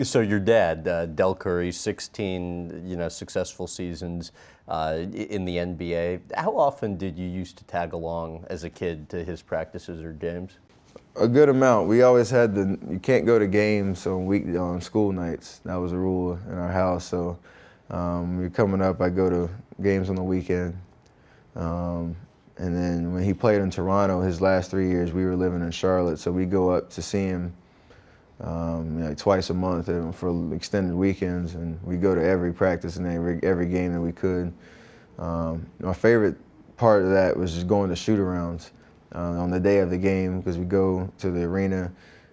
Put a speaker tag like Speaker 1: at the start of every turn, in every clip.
Speaker 1: So your dad, Dell Curry, 16, successful seasons in the NBA. How often did you used to tag along as a kid to his practices or games?
Speaker 2: A good amount. We always had you can't go to games on school nights. That was a rule in our house. So when you're coming up, I go to games on the weekend. And then when he played in Toronto, his last 3 years, we were living in Charlotte. So we go up to see him like twice a month for extended weekends, and we go to every practice and every game that we could. My favorite part of that was just going to shoot-arounds on the day of the game, because we go to the arena,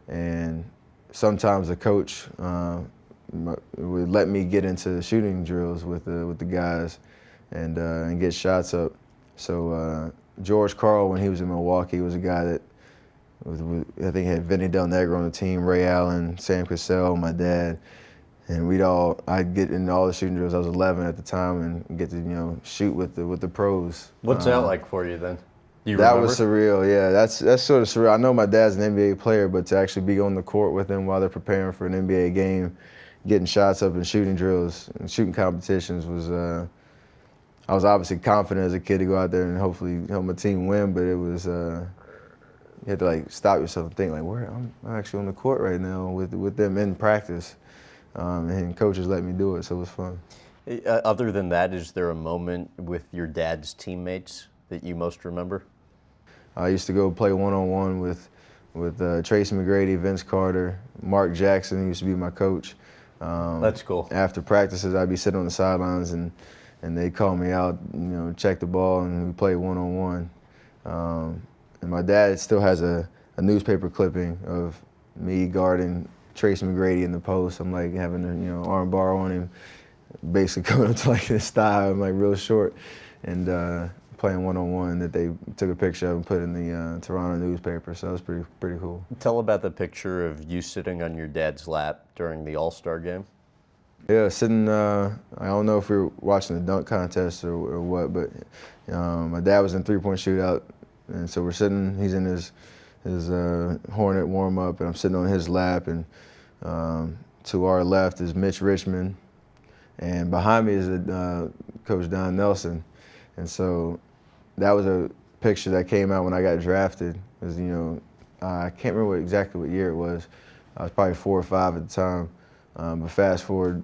Speaker 2: and sometimes the coach would let me get into shooting drills with the guys and get shots up. So George Karl, when he was in Milwaukee, was a guy that I think had Vinny Del Negro on the team, Ray Allen, Sam Cassell, my dad, and I'd get in all the shooting drills. I was 11 at the time, and get to shoot with the pros.
Speaker 1: What's that like for you then? Do you
Speaker 2: That
Speaker 1: remember?
Speaker 2: was surreal. Yeah, that's sort of surreal. I know my dad's an NBA player, but to actually be on the court with him while they're preparing for an NBA game, getting shots up in shooting drills and shooting competitions was. I was obviously confident as a kid to go out there and hopefully help my team win, but it was. You had to stop yourself and think where I'm actually on the court right now with them in practice, and coaches let me do it, so it was fun.
Speaker 1: Other than that, is there a moment with your dad's teammates that you most remember?
Speaker 2: I used to go play one-on-one with Tracy McGrady, Vince Carter, Mark Jackson, who used to be my coach.
Speaker 1: That's cool.
Speaker 2: After practices, I'd be sitting on the sidelines and they'd call me out, check the ball, and we played one-on-one. And my dad still has a newspaper clipping of me guarding Tracy McGrady in the post. I'm having an arm bar on him, basically coming up to this thigh. I'm real short, and playing one-on-one that they took a picture of and put in the Toronto newspaper. So that was pretty cool.
Speaker 1: Tell about the picture of you sitting on your dad's lap during the All-Star game.
Speaker 2: Yeah, sitting. I don't know if we were watching the dunk contest or what, but my dad was in three-point shootout. And so we're sitting, he's in his Hornet warm-up, and I'm sitting on his lap, and to our left is Mitch Richmond, and behind me is Coach Don Nelson. And so that was a picture that came out when I got drafted. Because, I can't remember exactly what year it was. I was probably 4 or 5 at the time. But fast forward,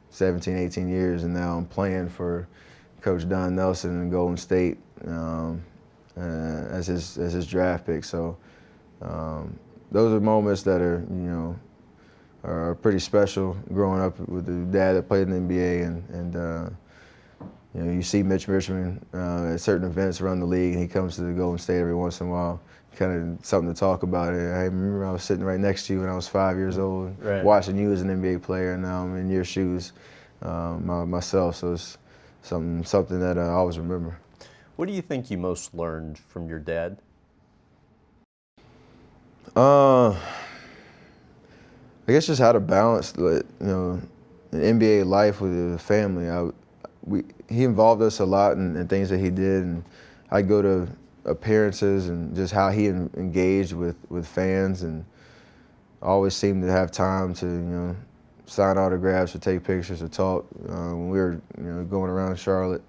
Speaker 2: 17, 18 years, and now I'm playing for Coach Don Nelson in Golden State. As his draft pick. So those are moments that are pretty special. Growing up with the dad that played in the NBA, and you see Mitch Richmond at certain events around the league, and he comes to the Golden State every once in a while. Kind of something to talk about. I remember I was sitting right next to you when I was 5 years old,
Speaker 1: right,
Speaker 2: watching you as an NBA player, and now I'm in your shoes myself. So it's something that I always remember.
Speaker 1: What do you think you most learned from your dad?
Speaker 2: I guess just how to balance, an NBA life with the family. He involved us a lot in things that he did, and I'd go to appearances and just how he engaged with fans, and always seemed to have time to, sign autographs or take pictures or talk when we were, going around Charlotte.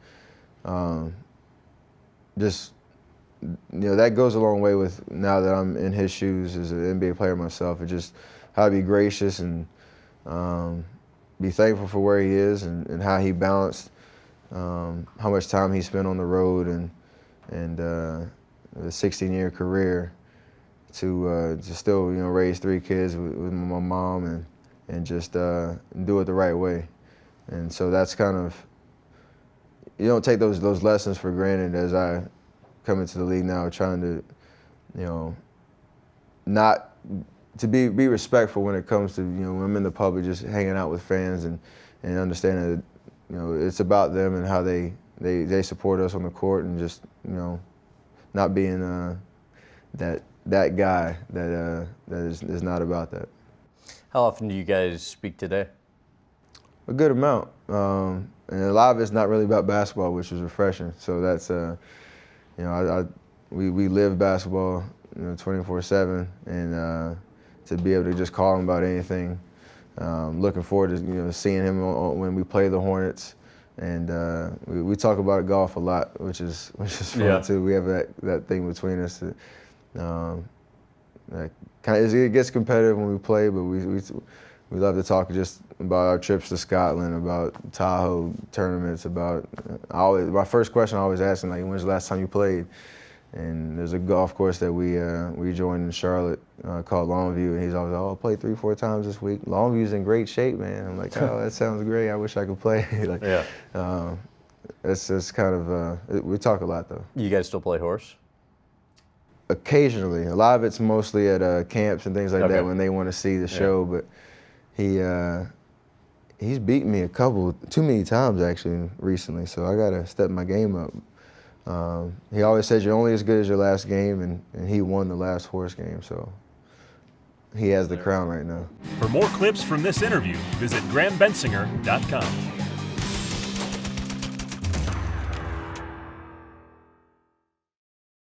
Speaker 2: Just, that goes a long way with now that I'm in his shoes as an NBA player myself. It's just how to be gracious and be thankful for where he is and how he balanced how much time he spent on the road and the 16-year career to still, raise 3 kids with my mom and just do it the right way. And so that's kind of, you don't take those lessons for granted as I come into the league now, trying to, not to be respectful when it comes to, when I'm in the public, just hanging out with fans and understanding that, it's about them and how they support us on the court, and just, not being that guy that is not about that.
Speaker 1: How often do you guys speak today?
Speaker 2: A good amount. And a lot of it's not really about basketball, which is refreshing. So that's, we live basketball, 24/7, and to be able to just call him about anything looking forward to seeing him when we play the Hornets. And we talk about golf a lot, which is fun too. We have that thing between us. It gets competitive when we play, but we love to talk just about our trips to Scotland, about Tahoe tournaments, my first question I always ask him, like, when's the last time you played? And there's a golf course that we joined in Charlotte called Longview, and he's always, I played 3-4 times this week. Longview's in great shape, man. I'm like, oh, that sounds great. I wish I could play. It's kind of, we talk a lot though.
Speaker 1: You guys still play horse?
Speaker 2: Occasionally. A lot of it's mostly at camps and things like that when they want to see the show, but he's beaten me too many times actually recently, so I gotta step my game up. He always says you're only as good as your last game, and he won the last horse game, so he has the crown right now.
Speaker 3: For more clips from this interview, visit GrahamBensinger.com.